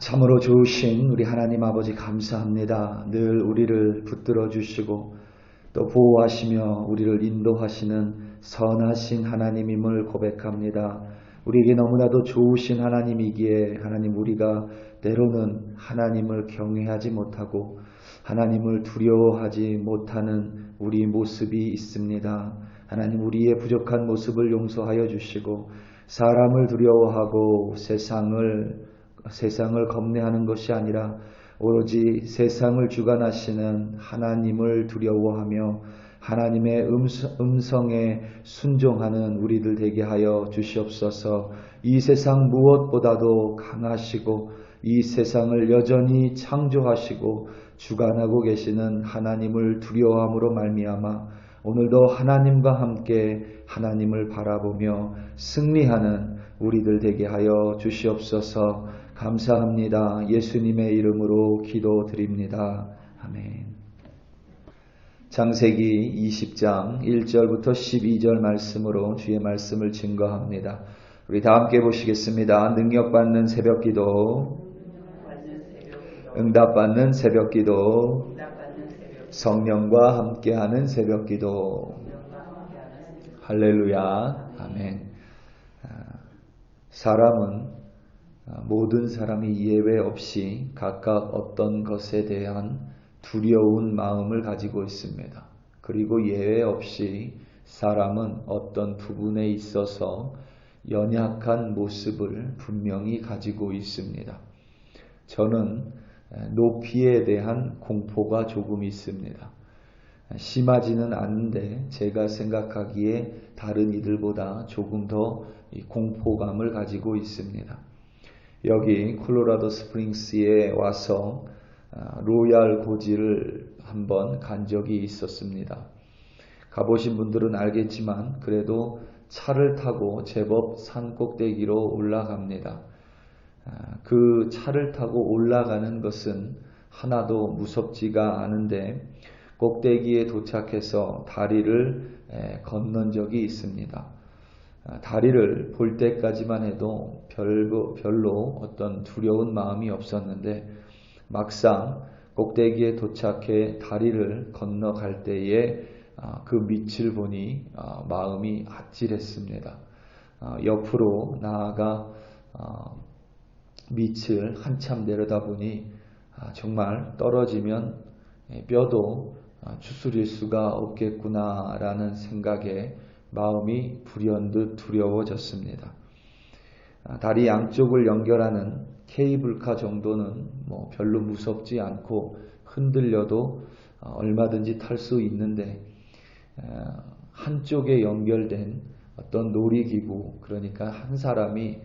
참으로 좋으신 우리 하나님 아버지 감사합니다. 늘 우리를 붙들어 주시고 또 보호하시며 우리를 인도하시는 선하신 하나님임을 고백합니다. 우리에게 너무나도 좋으신 하나님이기에 하나님 우리가 때로는 하나님을 경외하지 못하고 하나님을 두려워하지 못하는 우리 모습이 있습니다. 하나님 우리의 부족한 모습을 용서하여 주시고 사람을 두려워하고 세상을 겁내하는 것이 아니라 오로지 세상을 주관하시는 하나님을 두려워하며 하나님의 음성에 순종하는 우리들 되게 하여 주시옵소서. 이 세상 무엇보다도 강하시고 이 세상을 여전히 창조하시고 주관하고 계시는 하나님을 두려워함으로 말미암아 오늘도 하나님과 함께 하나님을 바라보며 승리하는 우리들 되게 하여 주시옵소서. 감사합니다. 예수님의 이름으로 기도드립니다. 아멘. 창세기 20장 1절부터 12절 말씀으로 주의 말씀을 증거합니다. 우리 다 함께 보시겠습니다. 능력받는 새벽기도, 응답받는 새벽기도, 성령과 함께하는 새벽기도. 할렐루야. 아멘. 사람은 모든 사람이 예외 없이 각각 어떤 것에 대한 두려운 마음을 가지고 있습니다. 그리고 예외 없이 사람은 어떤 부분에 있어서 연약한 모습을 분명히 가지고 있습니다. 저는 높이에 대한 공포가 조금 있습니다. 심하지는 않은데 제가 생각하기에 다른 이들보다 조금 더 공포감을 가지고 있습니다. 여기 콜로라도 스프링스에 와서 로얄 고지를 한번 간 적이 있었습니다. 가보신 분들은 알겠지만 그래도 차를 타고 제법 산 꼭대기로 올라갑니다. 그 차를 타고 올라가는 것은 하나도 무섭지가 않은데 꼭대기에 도착해서 다리를 건넌 적이 있습니다. 다리를 볼 때까지만 해도 별로 어떤 두려운 마음이 없었는데 막상 꼭대기에 도착해 다리를 건너갈 때에 그 밑을 보니 마음이 아찔했습니다. 옆으로 나아가 밑을 한참 내려다보니 정말 떨어지면 뼈도 추스릴 수가 없겠구나라는 생각에 마음이 불현듯 두려워졌습니다. 다리 양쪽을 연결하는 케이블카 정도는 별로 무섭지 않고 흔들려도 얼마든지 탈 수 있는데 한쪽에 연결된 어떤 놀이기구, 그러니까 한 사람이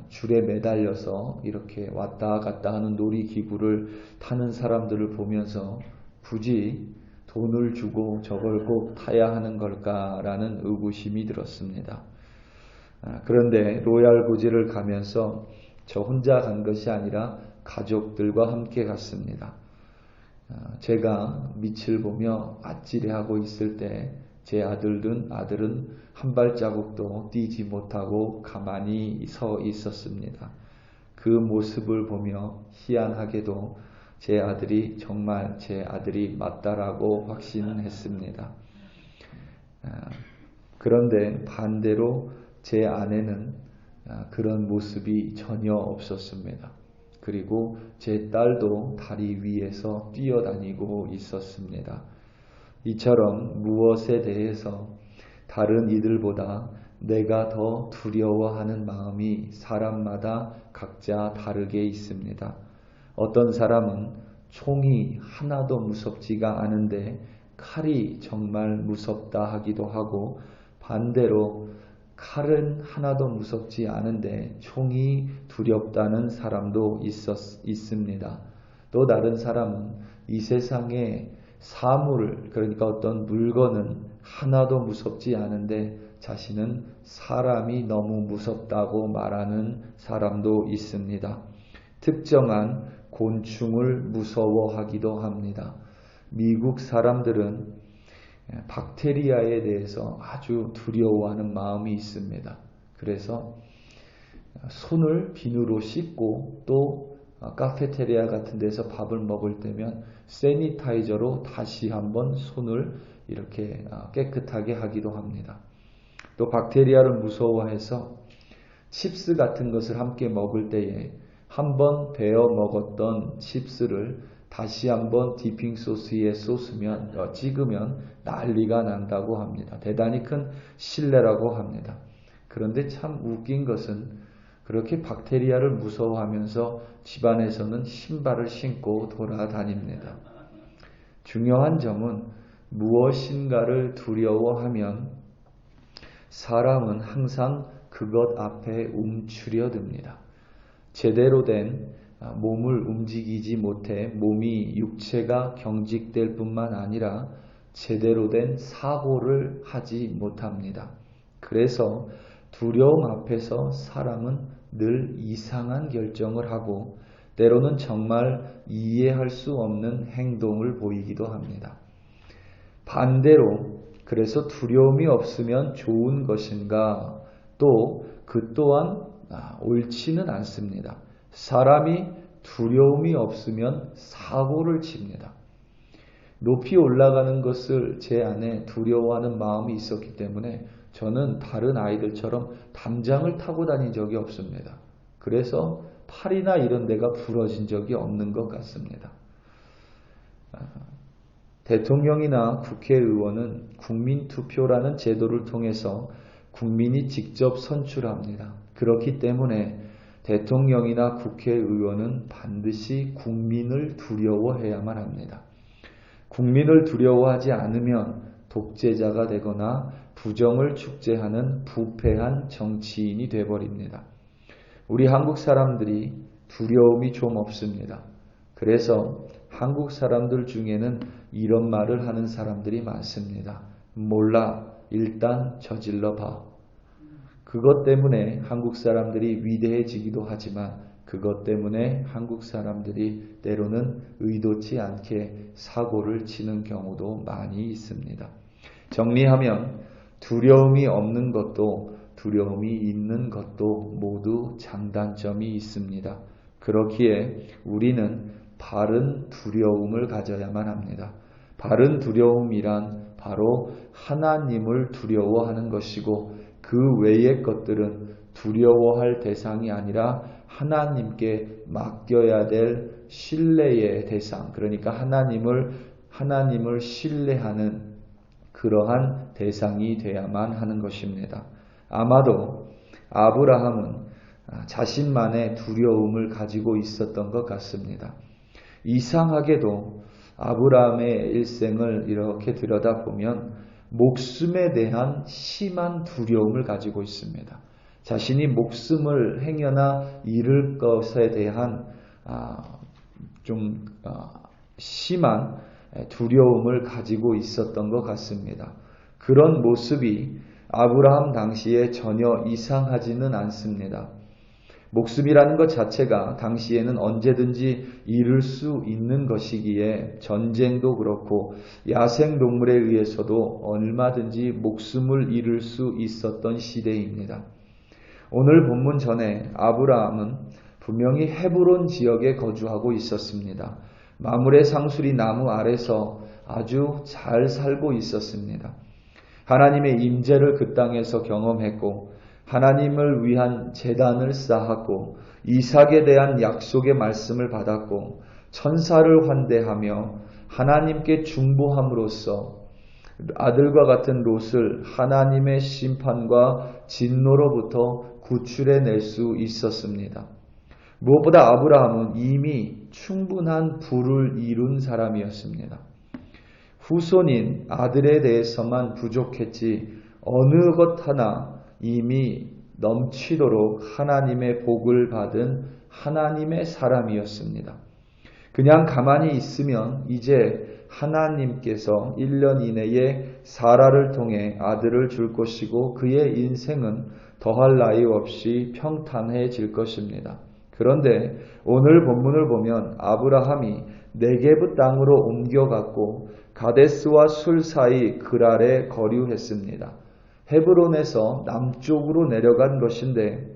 줄에 매달려서 이렇게 왔다 갔다 하는 놀이기구를 타는 사람들을 보면서 굳이 돈을 주고 저걸 꼭 타야 하는 걸까라는 의구심이 들었습니다. 그런데 로얄 고지를 가면서 저 혼자 간 것이 아니라 가족들과 함께 갔습니다. 제가 밑을 보며 아찔해하고 있을 때 제 아들은 한 발자국도 뛰지 못하고 가만히 서 있었습니다. 그 모습을 보며 희한하게도 제 아들이 정말 제 아들이 맞다라고 확신했습니다. 그런데 반대로 제 아내는 그런 모습이 전혀 없었습니다. 그리고 제 딸도 다리 위에서 뛰어다니고 있었습니다. 이처럼 무엇에 대해서 다른 이들보다 내가 더 두려워하는 마음이 사람마다 각자 다르게 있습니다. 어떤 사람은 총이 하나도 무섭지가 않은데 칼이 정말 무섭다 하기도 하고 반대로 칼은 하나도 무섭지 않은데 총이 두렵다는 사람도 있습니다. 또 다른 사람은 이 세상에 사물, 그러니까 어떤 물건은 하나도 무섭지 않은데 자신은 사람이 너무 무섭다고 말하는 사람도 있습니다. 특정한 곤충을 무서워하기도 합니다. 미국 사람들은 박테리아에 대해서 아주 두려워하는 마음이 있습니다. 그래서 손을 비누로 씻고 또 카페테리아 같은 데서 밥을 먹을 때면 세니타이저로 다시 한번 손을 이렇게 깨끗하게 하기도 합니다. 또 박테리아를 무서워해서 칩스 같은 것을 함께 먹을 때에 한번 베어 먹었던 칩스를 다시 한번 디핑 소스에 찍으면 난리가 난다고 합니다. 대단히 큰 신뢰라고 합니다. 그런데 참 웃긴 것은 그렇게 박테리아를 무서워하면서 집안에서는 신발을 신고 돌아다닙니다. 중요한 점은 무엇인가를 두려워하면 사람은 항상 그것 앞에 움츠려듭니다. 제대로 된 몸을 움직이지 못해 몸이 육체가 경직될 뿐만 아니라 제대로 된 사고를 하지 못합니다. 그래서 두려움 앞에서 사람은 늘 이상한 결정을 하고 때로는 정말 이해할 수 없는 행동을 보이기도 합니다. 반대로 그래서 두려움이 없으면 좋은 것인가? 또 그 또한 옳지는 않습니다. 사람이 두려움이 없으면 사고를 칩니다. 높이 올라가는 것을 제 안에 두려워하는 마음이 있었기 때문에 저는 다른 아이들처럼 담장을 타고 다닌 적이 없습니다. 그래서 팔이나 이런 데가 부러진 적이 없는 것 같습니다. 대통령이나 국회의원은 국민투표라는 제도를 통해서 국민이 직접 선출합니다. 그렇기 때문에 대통령이나 국회의원은 반드시 국민을 두려워해야만 합니다. 국민을 두려워하지 않으면 독재자가 되거나 부정을 축제하는 부패한 정치인이 되어버립니다. 우리 한국 사람들이 두려움이 좀 없습니다. 그래서 한국 사람들 중에는 이런 말을 하는 사람들이 많습니다. 몰라, 일단 저질러 봐. 그것 때문에 한국 사람들이 위대해지기도 하지만 그것 때문에 한국 사람들이 때로는 의도치 않게 사고를 치는 경우도 많이 있습니다. 정리하면 두려움이 없는 것도 두려움이 있는 것도 모두 장단점이 있습니다. 그렇기에 우리는 바른 두려움을 가져야만 합니다. 바른 두려움이란 바로 하나님을 두려워하는 것이고 그 외의 것들은 두려워할 대상이 아니라 하나님께 맡겨야 될 신뢰의 대상, 그러니까 하나님을 신뢰하는 그러한 대상이 되어야만 하는 것입니다. 아마도 아브라함은 자신만의 두려움을 가지고 있었던 것 같습니다. 이상하게도 아브라함의 일생을 이렇게 들여다보면 목숨에 대한 심한 두려움을 가지고 있습니다. 자신이 목숨을 행여나 잃을 것에 대한 심한 두려움을 가지고 있었던 것 같습니다. 그런 모습이 아브라함 당시에 전혀 이상하지는 않습니다. 목숨이라는 것 자체가 당시에는 언제든지 잃을 수 있는 것이기에 전쟁도 그렇고 야생동물에 의해서도 얼마든지 목숨을 잃을 수 있었던 시대입니다. 오늘 본문 전에 아브라함은 분명히 헤브론 지역에 거주하고 있었습니다. 마므레 상수리 나무 아래서 아주 잘 살고 있었습니다. 하나님의 임재를 그 땅에서 경험했고 하나님을 위한 제단을 쌓았고 이삭에 대한 약속의 말씀을 받았고 천사를 환대하며 하나님께 중보함으로써 아들과 같은 롯을 하나님의 심판과 진노로부터 구출해낼 수 있었습니다. 무엇보다 아브라함은 이미 충분한 부를 이룬 사람이었습니다. 후손인 아들에 대해서만 부족했지 어느 것 하나 이미 넘치도록 하나님의 복을 받은 하나님의 사람이었습니다. 그냥 가만히 있으면 이제 하나님께서 1년 이내에 사라를 통해 아들을 줄 것이고 그의 인생은 더할 나위 없이 평탄해질 것입니다. 그런데 오늘 본문을 보면 아브라함이 네게브 땅으로 옮겨갔고 가데스와 술 사이 그랄에 거류했습니다. 헤브론에서 남쪽으로 내려간 것인데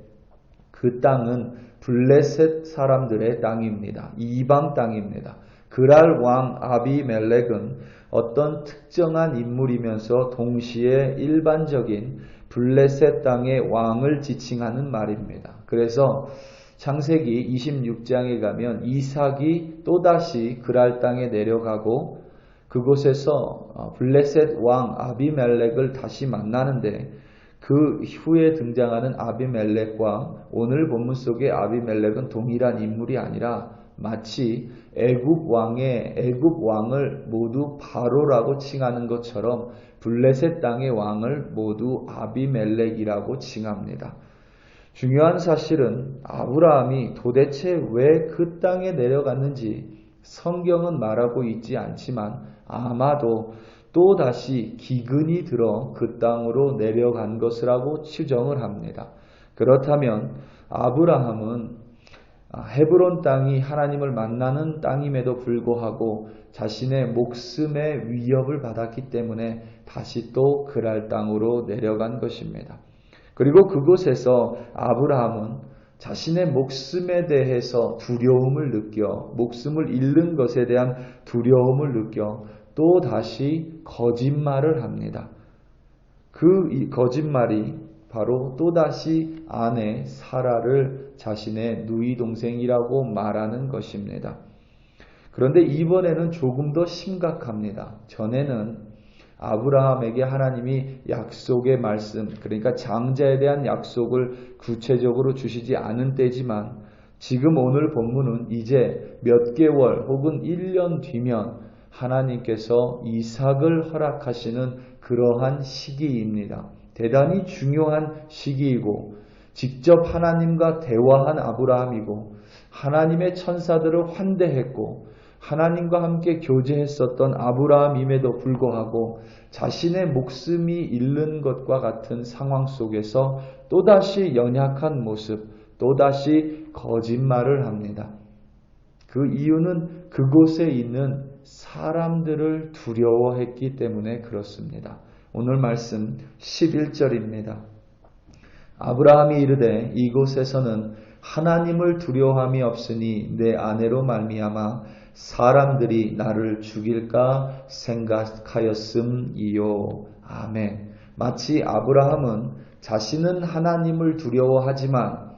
그 땅은 블레셋 사람들의 땅입니다. 이방 땅입니다. 그랄 왕 아비멜렉은 어떤 특정한 인물이면서 동시에 일반적인 블레셋 땅의 왕을 지칭하는 말입니다. 그래서 창세기 26장에 가면 이삭이 또다시 그랄 땅에 내려가고 그곳에서 블레셋 왕 아비멜렉을 다시 만나는데 그 후에 등장하는 아비멜렉과 오늘 본문 속의 아비멜렉은 동일한 인물이 아니라 마치 애굽 왕을 모두 바로라고 칭하는 것처럼 블레셋 땅의 왕을 모두 아비멜렉이라고 칭합니다. 중요한 사실은 아브라함이 도대체 왜 그 땅에 내려갔는지 성경은 말하고 있지 않지만 아마도 또다시 기근이 들어 그 땅으로 내려간 것이라고 추정을 합니다. 그렇다면 아브라함은 헤브론 땅이 하나님을 만나는 땅임에도 불구하고 자신의 목숨의 위협을 받았기 때문에 다시 또 그랄 땅으로 내려간 것입니다. 그리고 그곳에서 아브라함은 자신의 목숨에 대해서 두려움을 느껴 목숨을 잃는 것에 대한 두려움을 느껴 또 다시 거짓말을 합니다. 그 거짓말이 바로 또다시 아내 사라를 자신의 누이 동생이라고 말하는 것입니다. 그런데 이번에는 조금 더 심각합니다. 전에는 아브라함에게 하나님이 약속의 말씀, 그러니까 장자에 대한 약속을 구체적으로 주시지 않은 때지만 지금 오늘 본문은 이제 몇 개월 혹은 1년 뒤면 하나님께서 이삭을 허락하시는 그러한 시기입니다. 대단히 중요한 시기이고 직접 하나님과 대화한 아브라함이고 하나님의 천사들을 환대했고 하나님과 함께 교제했었던 아브라함임에도 불구하고 자신의 목숨이 잃는 것과 같은 상황 속에서 또다시 연약한 모습, 또다시 거짓말을 합니다. 그 이유는 그곳에 있는 사람들을 두려워했기 때문에 그렇습니다. 오늘 말씀 11절입니다. 아브라함이 이르되 이곳에서는 하나님을 두려워함이 없으니 내 아내로 말미암아 사람들이 나를 죽일까 생각하였음이요. 아멘. 마치 아브라함은 자신은 하나님을 두려워하지만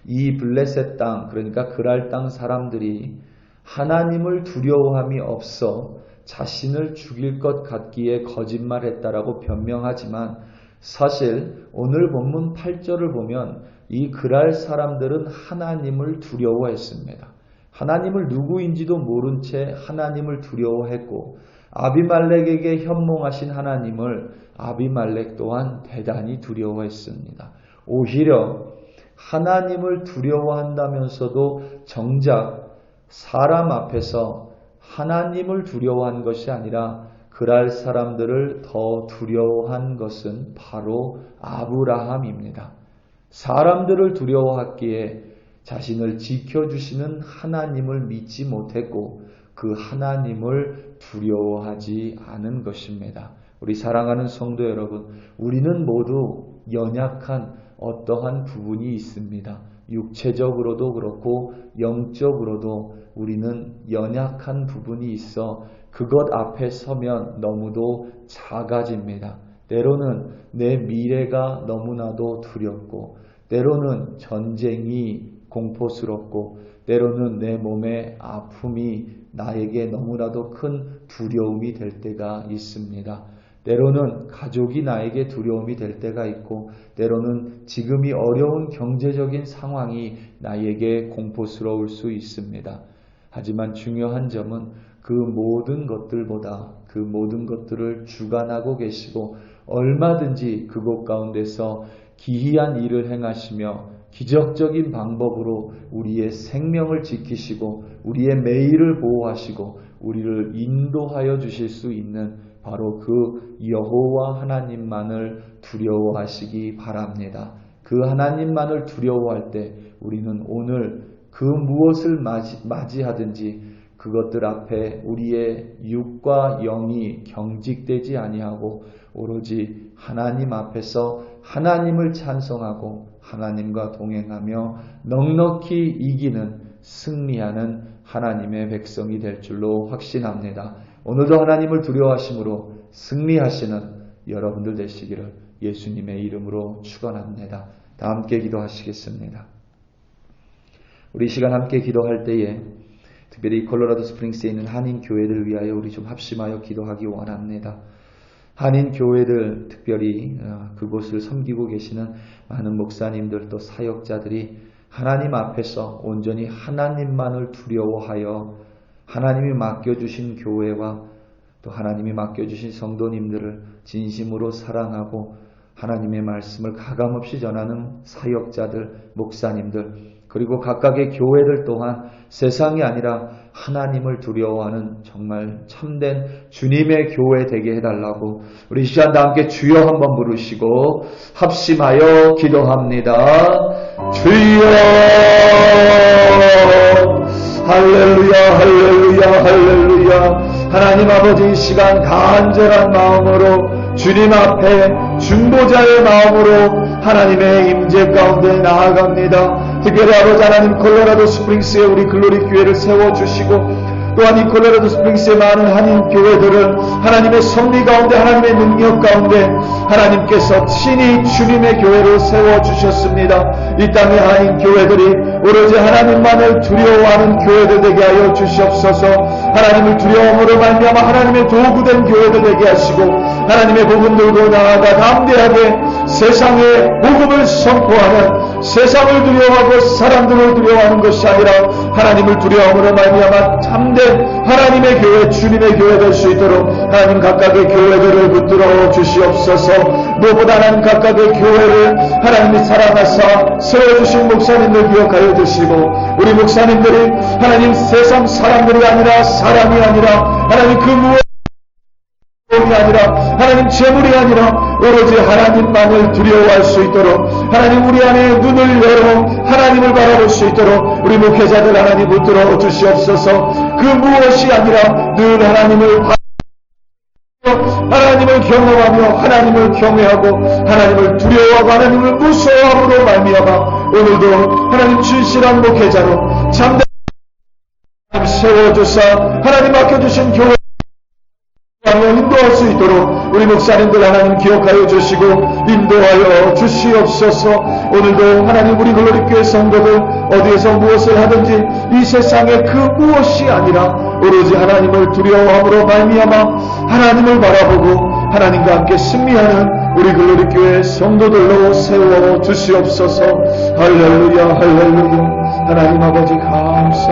이 블레셋 땅, 그러니까 그랄 땅 사람들이 하나님을 두려워함이 없어 자신을 죽일 것 같기에 거짓말했다라고 변명하지만 사실 오늘 본문 8절을 보면 이 그랄 사람들은 하나님을 두려워했습니다. 하나님을 누구인지도 모른 채 하나님을 두려워했고 아비말렉에게 현몽하신 하나님을 아비말렉 또한 대단히 두려워했습니다. 오히려 하나님을 두려워한다면서도 정작 사람 앞에서 하나님을 두려워한 것이 아니라 그랄 사람들을 더 두려워한 것은 바로 아브라함입니다. 사람들을 두려워했기에 자신을 지켜주시는 하나님을 믿지 못했고 그 하나님을 두려워하지 않은 것입니다. 우리 사랑하는 성도 여러분, 우리는 모두 연약한 어떠한 부분이 있습니다. 육체적으로도 그렇고 영적으로도 우리는 연약한 부분이 있어 그것 앞에 서면 너무도 작아집니다. 때로는 내 미래가 너무나도 두렵고 때로는 전쟁이 공포스럽고 때로는 내 몸의 아픔이 나에게 너무나도 큰 두려움이 될 때가 있습니다. 때로는 가족이 나에게 두려움이 될 때가 있고 때로는 지금이 어려운 경제적인 상황이 나에게 공포스러울 수 있습니다. 하지만 중요한 점은 그 모든 것들보다 그 모든 것들을 주관하고 계시고 얼마든지 그곳 가운데서 기이한 일을 행하시며 기적적인 방법으로 우리의 생명을 지키시고 우리의 매일을 보호하시고 우리를 인도하여 주실 수 있는 바로 그 여호와 하나님만을 두려워하시기 바랍니다. 그 하나님만을 두려워할 때 우리는 오늘 그 무엇을 맞이하든지 그것들 앞에 우리의 육과 영이 경직되지 아니하고 오로지 하나님 앞에서 하나님을 찬송하고 하나님과 동행하며 넉넉히 이기는 승리하는 하나님의 백성이 될 줄로 확신합니다. 오늘도 하나님을 두려워하심으로 승리하시는 여러분들 되시기를 예수님의 이름으로 축원합니다. 다 함께 기도하시겠습니다. 우리 이 시간 함께 기도할 때에 특별히 콜로라도 스프링스에 있는 한인 교회들을 위하여 우리 좀 합심하여 기도하기 원합니다. 한인 교회들, 특별히 그곳을 섬기고 계시는 많은 목사님들 또 사역자들이 하나님 앞에서 온전히 하나님만을 두려워하여 하나님이 맡겨주신 교회와 또 하나님이 맡겨주신 성도님들을 진심으로 사랑하고 하나님의 말씀을 가감없이 전하는 사역자들, 목사님들, 그리고 각각의 교회들 또한 세상이 아니라 하나님을 두려워하는 정말 참된 주님의 교회 되게 해달라고 우리 이 시간 다 함께 주여 한번 부르시고 합심하여 기도합니다. 주여, 할렐루야, 할렐루야, 할렐루야. 하나님 아버지, 이 시간 간절한 마음으로 주님 앞에 중보자의 마음으로 하나님의 임재 가운데 나아갑니다. 특별히 아버지 하나님, 콜로라도 스프링스에 우리 글로리 교회를 세워주시고 또한 이 콜로라도 스프링스의 많은 한인 교회들을 하나님의 섭리 가운데, 하나님의 능력 가운데 하나님께서 친히 주님의 교회로 세워주셨습니다. 이 땅의 한인 교회들이 오로지 하나님만을 두려워하는 교회들 되게 하여 주시옵소서. 하나님을 두려움으로 말미암아 하나님의 도구된 교회들 되게 하시고 하나님의 복음 들고 나아가 담대하게 세상의 복음을 선포하는, 세상을 두려워하고 사람들을 두려워하는 것이 아니라 하나님을 두려움으로 말미암아 참된 하나님의 교회, 주님의 교회 될 수 있도록 하나님 각각의 교회들을 붙들어 주시옵소서. 무엇보다 하나님 각각의 교회를 하나님이 사랑하사 세워주신 목사님들 기억하여 주시고 우리 목사님들이 하나님 세상 사람들이 아니라 사람이 아니라 하나님 그 무엇이 아니라 하나님 재물이 아니라 오로지 하나님만을 두려워할 수 있도록 하나님 우리 안에 눈을 열어 하나님을 바라볼 수 있도록 우리 목회자들 하나님 붙들어 주시옵소서. 그 무엇이 아니라 늘 하나님을 경험하며 하나님을 경외하고 하나님을 두려워하고 하나님을 무서워함으로 말미암아 오늘도 하나님 진실한 목회자로 참된 하나님 세워주사 하나님 맡겨주신 교회 인도할 수 있도록 우리 목사님들 하나님 기억하여 주시고 인도하여 주시옵소서. 오늘도 하나님 우리 글로리교회 성도들 어디에서 무엇을 하든지 이 세상의 그 무엇이 아니라 오로지 하나님을 두려워함으로 말미암아 하나님을 바라보고 하나님과 함께 승리하는 우리 글로리교회 성도들로 세워 주시옵소서. 할렐루야, 할렐루야. 하나님 아버지 감사